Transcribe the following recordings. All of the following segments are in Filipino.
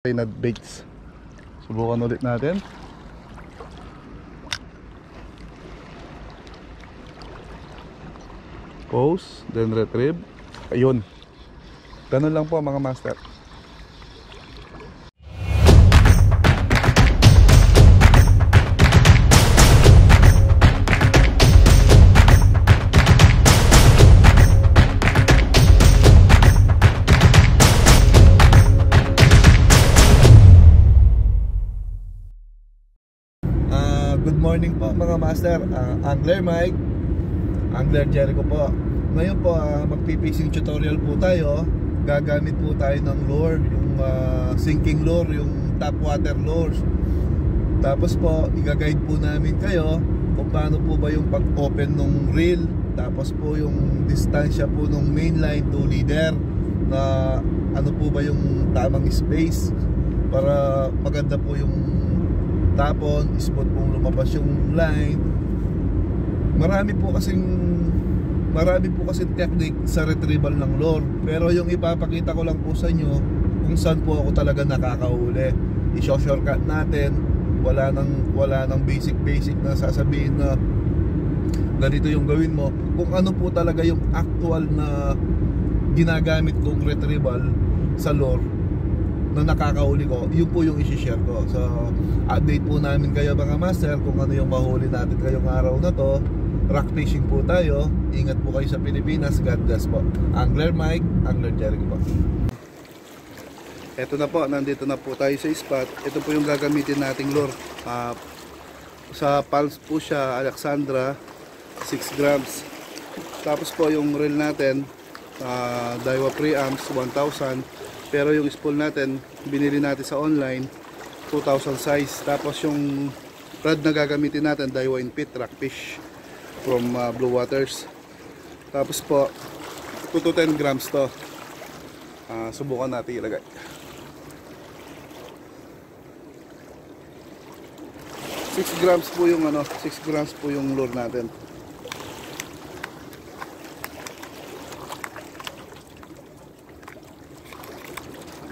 Nut baits. Subukan ulit natin. Pose, then retrieve. Ayun. Ganun lang po mga master. Good morning po mga master. Angler Mike, Angler Jericho po. Ngayon po magpipishing tutorial po tayo. Gagamit po tayo ng lure, yung sinking lure, yung top water lures. Tapos po i-guide po namin kayo kung paano po ba yung pag-open ng reel. Tapos po yung distansya po ng main line to leader, na ano po ba yung tamang space para maganda po yung tapon, spot pong lumabas yung line. Marami po kasing technique sa retrieval ng lure, pero yung ipapakita ko lang po sa inyo kung saan po ako talaga nakakahuli. I-shortcut natin. Wala nang basic na sasabihin na ganito yung gawin mo. Kung ano po talaga yung actual na ginagamit kong retrieval sa lure na nakakahuli ko, yun po yung isi-share ko. So update po namin kayo mga master kung ano yung mahuli natin ngayong araw na to. Rock fishing po tayo. Ingat po kayo sa Pilipinas. God bless po. Angler Mike, Angler Jericho po. Eto na po, nandito na po tayo sa spot. Ito po yung gagamitin nating lure. Sa Pulse po siya, Alexandra, 6 grams. Tapos po yung reel natin, Daiwa Preamps 1000. Pero yung spool natin, binili natin sa online, 2000 size. Tapos yung rod na gagamitin natin, Daiwa Inpit Rockfish from Blue Waters. Tapos po 2 to 10 grams to. Subukan natin ilagay. 6 grams po yung 6 grams po yung lure natin.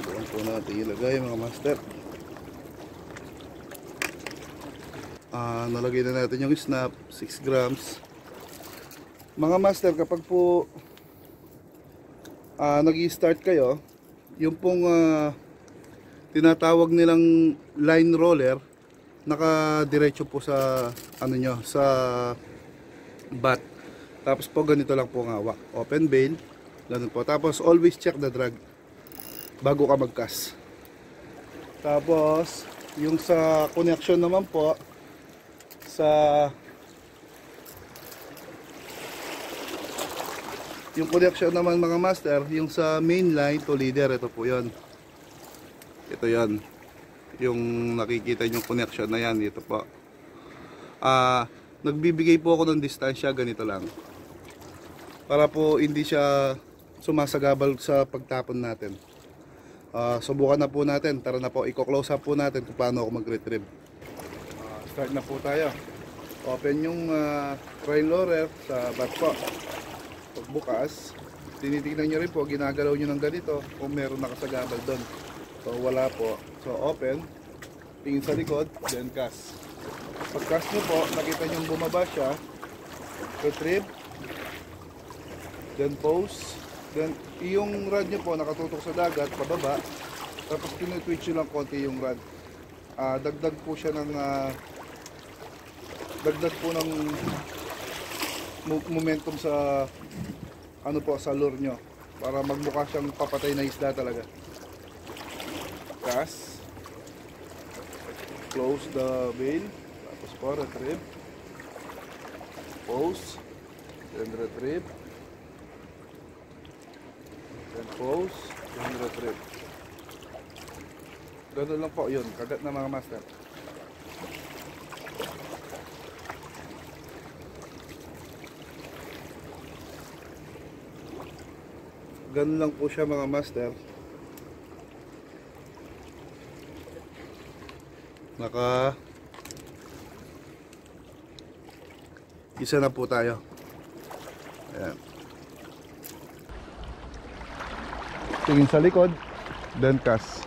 Subukan po natin ilagay mga master. Nalagay na natin yung snap, 6 grams. Mga master, kapag po nag-i-start kayo, yung pong tinatawag nilang line roller, nakadiretso po sa sa bat. Tapos po ganito lang po ang hawak, open bail, ganun po. Tapos always check the drag bago ka mag-cast. Tapos yung sa connection naman po, yung connection naman mga master, yung sa main line to leader, ito po yun. Ito yan, yung nakikita yung connection na yan, ito po. Nagbibigay po ako ng distansya, ganito lang, para po hindi siya sumasagabal sa pagtapon natin. Subukan na po natin, tara na po, i-close up po natin kung paano ako mag-retrieve. Start na po tayo. Open yung trail lure sa bat po. Pagbukas, tinitignan nyo rin po, ginagalaw nyo ng ganito kung meron nakasagabal doon. So wala po. So open, tingin sa likod, then cast. Pag cast nyo po, nakita nyo bumaba siya, retrieve, then pose, then yung rod nyo po nakatutok sa dagat, pababa, tapos tinitwitch nyo lang konti yung rod. Dagdag po siya ng momentum sa sa lure nyo, para magmukha siyang papatay na isda talaga. Cast, close the bail, tapos po retrieve, pose, then retrieve, then pose, then retrieve. Ganun lang po yun, kagat na mga master. Ganun lang po siya mga master. Isa na po tayo. Ayan. Tingin sa likod, then cast.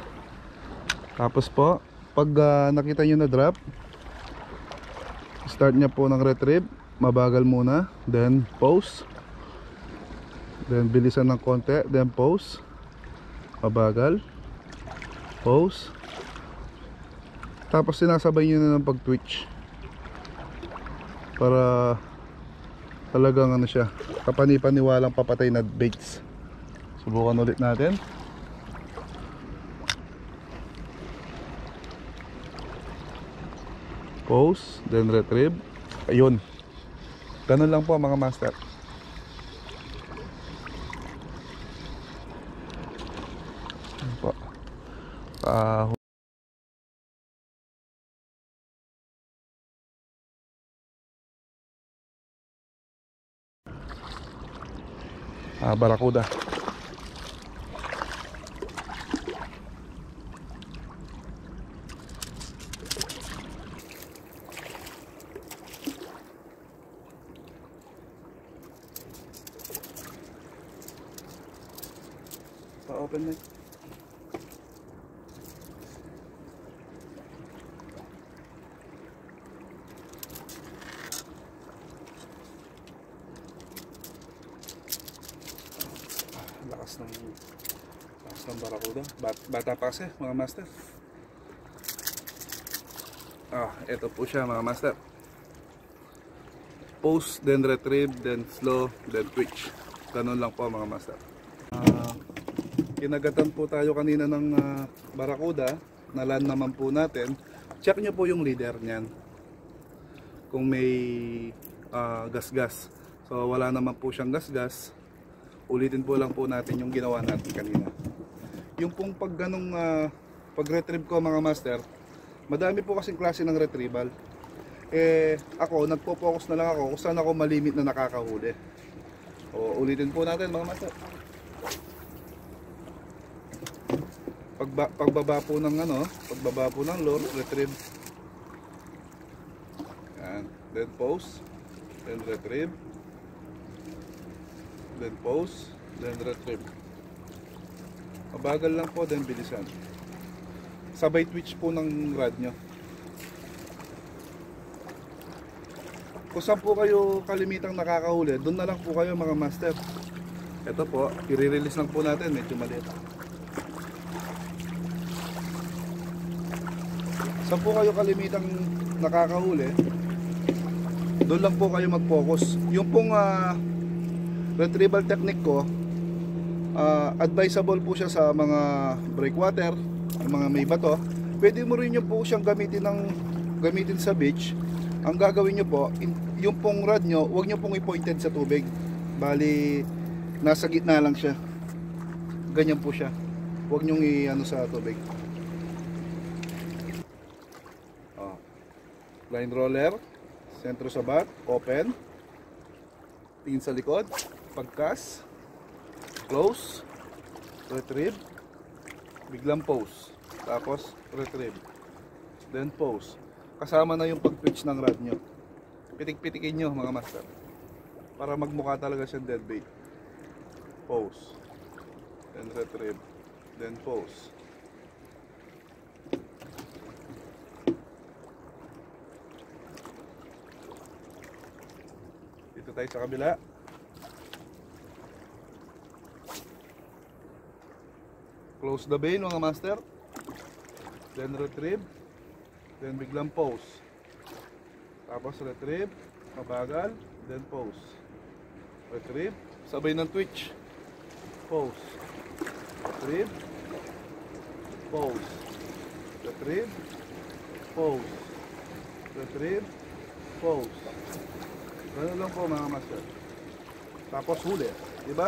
Tapos po, pag nakita nyo na drop, start nya po ng retrieve, mabagal muna, then pause, then bilisan ng konti, then pause, mabagal, pause, tapos sinasabay nyo na ng pag twitch para talagang ano siya, kapani-paniwalang papatay na baits. Subukan ulit natin. Pause, then retrieve. Ayun, ganun lang po mga master. Barakuda. Pa-open na. Lakas ng barakuda. Bata pa kasi mga master. Ito po siya mga master. Pause, then retrieve, then slow, then twitch. Ganun lang po mga master. Kinagatan po tayo kanina ng barakuda. Nalan naman po natin. Check nyo po yung leader nyan kung may gas-gas. So wala naman po siyang gas-gas. Ulitin po lang po natin yung ginawa natin kanina. Yung pong pag ganong pag-retrieve ko mga master, madami po kasing klase ng retrieval. Ako, nagpo-focus na lang ako kung saan ako malimit na nakakahuli. Ulitin po natin mga master. Pagbaba po ng pagbaba po ng lure, retrieve. Yan. Then pause, then retrieve. Then pause, then retrieve. Mabagal lang po, then bilisan. Sabay twitch po ng rod nyo. Kung saan po kayo kalimitang nakakahuli, doon na lang po kayo mga master. Ito po, i-release lang po natin, medyo maliit. Saan po kayo kalimitang nakakahuli, doon lang po kayo mag-focus. Yung pong retrieval technique ko, advisable po siya sa mga breakwater, mga may bato. Pwede mo rin nyo po siyang gamitin sa beach. Ang gagawin nyo po, yung pong rod nyo, huwag nyo pong i-pointed sa tubig. Bali, nasa gitna lang siya. Ganyan po siya. Huwag nyo i-ano sa tubig. Line roller, sentro sa bat, open. Tingin sa likod, pagkas, close, retrieve, biglang pause, tapos retrieve, then pause. Kasama na yung pag-twitch ng rod nyo. Pitik-pitikin nyo mga master para magmukha talaga siyang deadbait. Pause, then retrieve, then pause. Dito tayo sa kabila. Close the vein mga master. Then retrieve. Then biglang pause. Tapos retrieve. Mabagal. Then pause. Retrieve. Sabay ng twitch. Pause. Retrieve. Pause. Retrieve. Pause. Retrieve. Pause. Ganun lang po mga master. Tapos huli. Diba?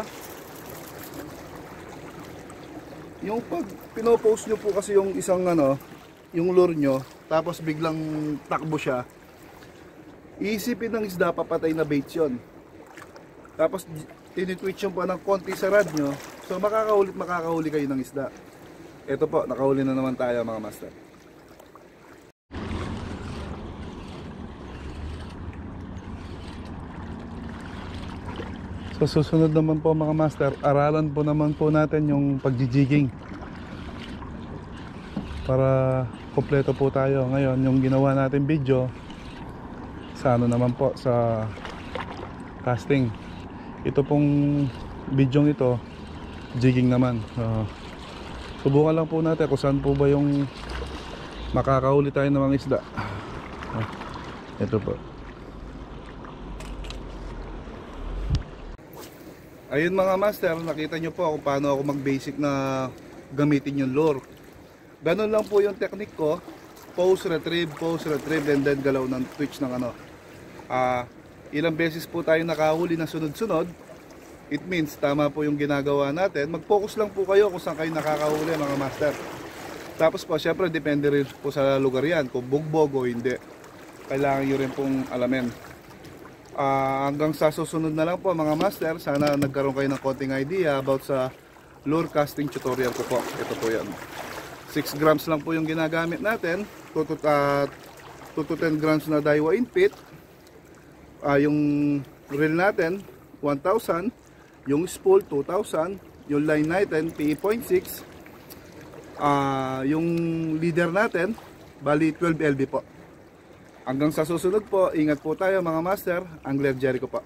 Yung pag pinopost nyo po kasi yung isang yung lure nyo, tapos biglang takbo siya, iisipin ng isda papatay na bait yun. Tapos tinitwitch yung pa ng konti sa rod nyo, so makakahuli kayo ng isda. Ito po, nakahuli na naman tayo mga master. Sa susunod naman po mga master, aralan po naman po natin yung pagjijigging. para kompleto po tayo. Ngayon yung ginawa natin video sa ano naman po, sa casting. Ito pong video ito, jigging naman. Subukan lang po natin kung saan po ba yung makakahuli tayo ng mga isda. Ito po. Ayun mga master, nakita nyo po kung paano ako mag-basic na gamitin yung lure. Ganun lang po yung technique ko. Pose, retrieve, and then galaw ng twitch ng ano. Ilang beses po tayo nakahuli na sunod-sunod. It means tama po yung ginagawa natin. Mag-focus lang po kayo kung saan kayo nakakahuli mga master. Tapos po syempre depende rin po sa lugar yan, kung bugbog o hindi. Kailangan nyo rin pong alamin. Hanggang sa susunod na lang po mga master, sana nagkaroon kayo ng konting idea about sa lure casting tutorial ko po. Ito po yan, 6 grams lang po yung ginagamit natin, 2 to 10 grams na Daiwa Inpit. Yung reel natin 1,000, yung spool 2,000, yung line natin PE 0.6, yung leader natin bali 12 LB po. Hanggang sa susunod po, ingat po tayo mga master. Angler Jericho po.